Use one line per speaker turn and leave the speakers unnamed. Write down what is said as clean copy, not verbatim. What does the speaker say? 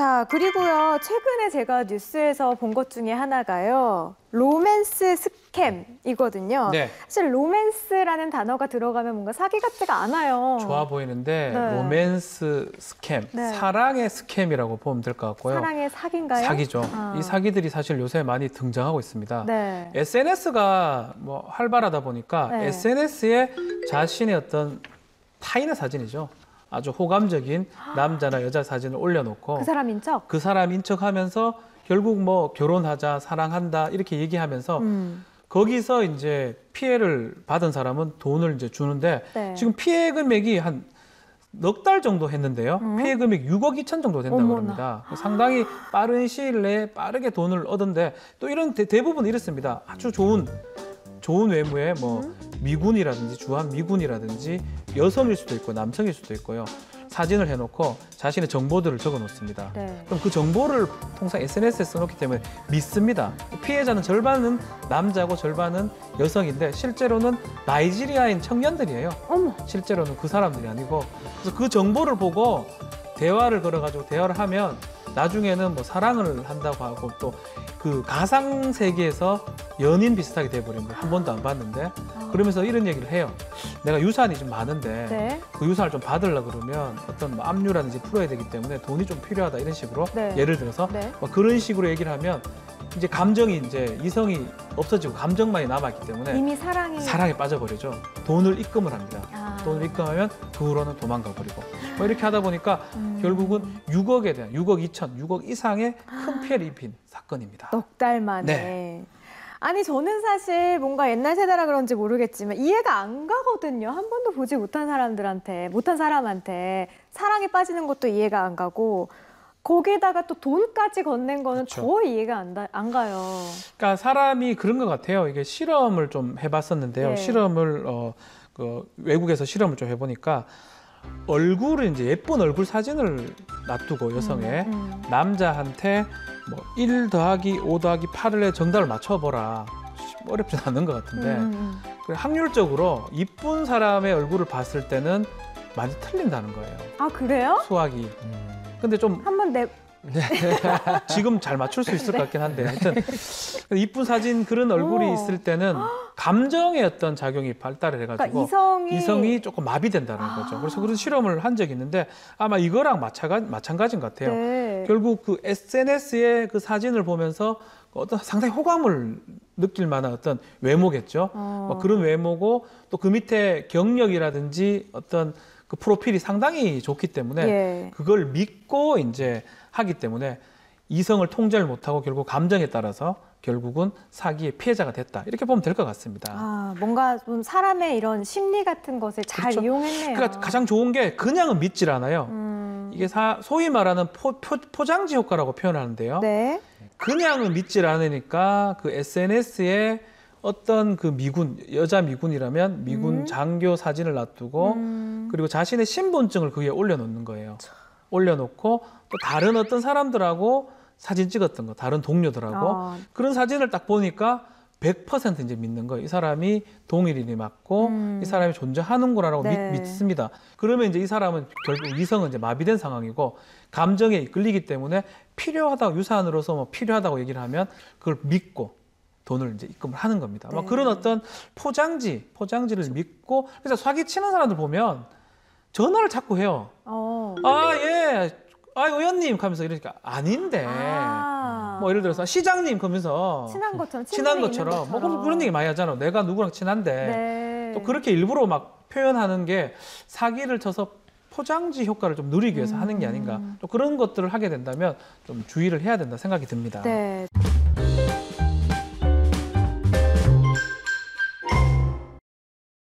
자, 그리고요. 최근에 제가 뉴스에서 본 것 중에 하나가요. 로맨스 스캠이거든요.
네.
사실 로맨스라는 단어가 들어가면 뭔가 사기 같지가 않아요.
좋아 보이는데
네.
로맨스 스캠,
네.
사랑의 스캠이라고 보면 될 것 같고요.
사랑의 사기인가요?
사기죠.
아.
이 사기들이 사실 요새 많이 등장하고 있습니다.
네.
SNS가 뭐 활발하다 보니까
네.
SNS에 자신의 어떤 타인의 사진이죠. 아주 호감적인 남자나 여자 사진을 올려놓고
그 사람인 척?
그 사람인 척하면서 결국 뭐 결혼하자, 사랑한다 이렇게 얘기하면서 거기서 이제 피해를 받은 사람은 돈을 이제 주는데
네.
지금 피해 금액이 한 넉 달 정도 했는데요. 피해 금액 6억 2천 정도 된다고
어머나.
합니다. 상당히 빠른 시일 내에 빠르게 돈을 얻은데 또 이런 대부분 이렇습니다. 아주 좋은 외모에 뭐 미군이라든지 주한 미군이라든지 여성일 수도 있고 남성일 수도 있고요. 사진을 해놓고 자신의 정보들을 적어놓습니다.
네.
그럼 그 정보를 통상 SNS에 써놓기 때문에 믿습니다. 피해자는 절반은 남자고 절반은 여성인데 실제로는 나이지리아인 청년들이에요.
어머.
실제로는 그 사람들이 아니고 그래서 그 정보를 보고 대화를 걸어가지고 대화를 하면 나중에는 뭐 사랑을 한다고 하고 또 그 가상 세계에서 연인 비슷하게 돼버립니다. 한 번도 안 봤는데 그러면서 이런 얘기를 해요. 내가 유산이 좀 많은데
네.
그 유산을 좀 받으려고 그러면 어떤 뭐 압류라든지 풀어야 되기 때문에 돈이 좀 필요하다 이런 식으로
네.
예를 들어서
네.
뭐 그런 식으로 얘기를 하면 이제 감정이 이제 이성이 없어지고 감정만이 남아있기 때문에
이미
사랑에 빠져버리죠. 돈을 입금을 합니다.
아.
돈을 입금하면 그 후로는 도망가 버리고 뭐 이렇게 하다 보니까 결국은 6억에 대한 6억 2천, 6억 이상의 큰 피해를 입힌 사건입니다.
넉 달 만에.
네.
아니 저는 사실 뭔가 옛날 세대라 그런지 모르겠지만 이해가 안 가거든요. 한 번도 보지 못한 사람한테 사랑에 빠지는 것도 이해가 안 가고 거기에다가 또 돈까지 건넨 거는
그렇죠.
더 이해가 안 가요.
그러니까 사람이 그런 것 같아요. 이게 실험을 좀 해봤었는데요.
네.
실험을 그 외국에서 실험을 좀 해보니까 얼굴을 이제 예쁜 얼굴 사진을 놔두고 여성의 남자한테 뭐 1 더하기 5 더하기 8의 정답을 맞춰보라. 어렵진 않은 것 같은데 확률적으로 이쁜 사람의 얼굴을 봤을 때는 많이 틀린다는 거예요.
아 그래요?
수학이. 근데 좀
한번
지금 잘 맞출 수 있을 것 같긴 한데 하여튼 이쁜 사진 그런 얼굴이 있을 때는 감정의 어떤 작용이 발달을 해가지고
그러니까
이성이 조금 마비된다는 거죠. 그래서 그런 실험을 한 적이 있는데 아마 이거랑 마찬가지인 것 같아요.
네.
결국 그 SNS의 그 사진을 보면서 어떤 상당히 호감을 느낄 만한 어떤 외모겠죠. 뭐 그런 외모고 또 그 밑에 경력이라든지 어떤 그 프로필이 상당히 좋기 때문에
예.
그걸 믿고 이제 하기 때문에 이성을 통제를 못하고 결국 감정에 따라서 결국은 사기의 피해자가 됐다. 이렇게 보면 될 것 같습니다.
아, 뭔가 좀 사람의 이런 심리 같은 것을 잘
그렇죠.
이용했네요.
그러니까 가장 좋은 게 그냥은 믿질 않아요. 이게 소위 말하는 포장지 효과라고 표현하는데요.
네.
그냥은 믿질 않으니까 그 SNS에 어떤 그 여자 미군이라면 미군 장교 사진을 놔두고 그리고 자신의 신분증을 거기에 올려놓는 거예요. 올려놓고 또 다른 어떤 사람들하고 사진 찍었던 거, 다른 동료들하고 그런 사진을 딱 보니까 100% 이제 믿는 거예요. 이 사람이 동일인이 맞고 이 사람이 존재하는구나라고
네.
믿습니다. 그러면 이제 이 사람은 결국 이성은 이제 마비된 상황이고 감정에 이끌리기 때문에 필요하다고 유산으로서 뭐 필요하다고 얘기를 하면 그걸 믿고 돈을 이제 입금을 하는 겁니다.
네.
막 그런 어떤 포장지를 믿고 그래서 사기치는 사람들 보면 전화를 자꾸 해요. 아, 예. 아, 의원님 하면서 이러니까 아닌데. 뭐 예를 들어서 시장님 그러면서 친한 것처럼 뭐 그런 얘기 많이 하잖아. 내가 누구랑 친한데.
네.
또 그렇게 일부러 막 표현하는 게 사기를 쳐서 포장지 효과를 좀 누리기 위해서 하는 게 아닌가. 또 그런 것들을 하게 된다면 좀 주의를 해야 된다 생각이 듭니다.
네.